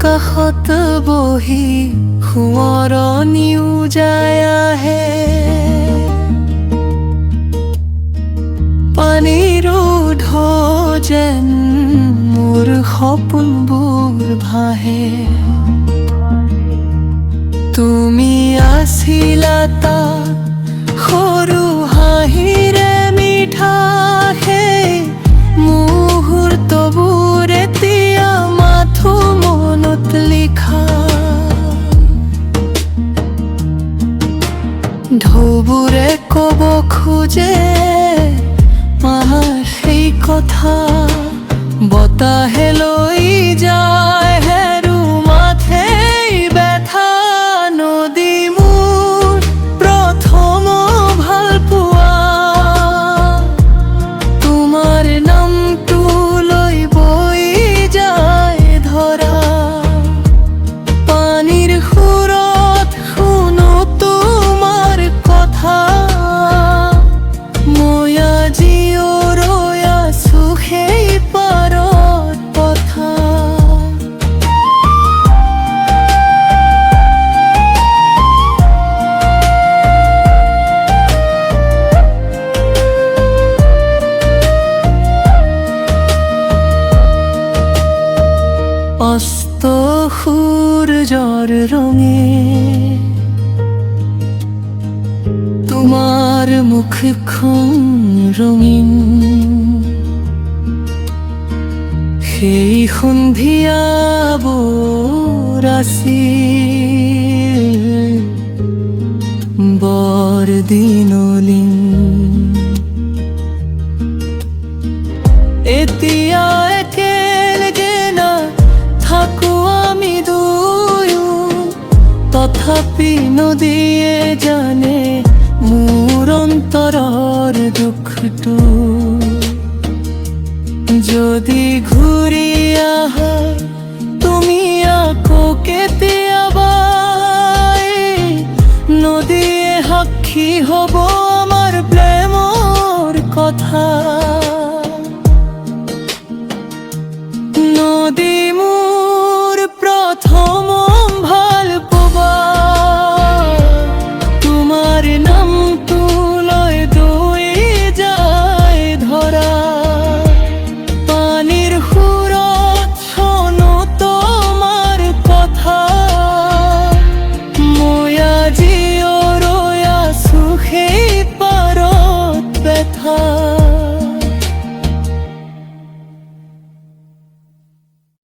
কাষত বহি সোঁৱৰণি উজাই আহে। পানীৰ ঢৌ যেন মোৰ সপোনবোৰ ভাহে। তুমি আছিলা তাত সৰু হাঁহিৰে মিঠা সেই মুহূৰ্তবোৰ এতিয়া মাথো মনত লিখা। ঢৌবোৰে ক'ব খোজে আমাৰ সেই কথা, বতাহে লৈ যায় হেৰু মাথেই ব্যথা। নদী মোৰ প্ৰথম ভাল পোৱা, তোমাৰ নামটো লৈ বৈ যায় ধৰা। পানীৰ সুৰত শুনো তোমাৰ কথা, মই আজিও ৰৈ আছো সেই পাৰত পথা। অস্ত সূৰ্যৰ ৰঙে তোমাৰ মুখখন ৰঙীন, সেই সন্ধিয়াবোৰ আছিল বৰ দিনলীন। এতিয়া একেলগে নাথাকো আমি দুয়ো, তথাপি নদীয়ে জানে মোৰ অন্তৰৰ দুখটো। যদি ঘূৰি আহা তুমি আকৌ কেতিয়াবা, নদীয়ে সাক্ষী হ'ব আমাৰ প্ৰেমৰ কথা।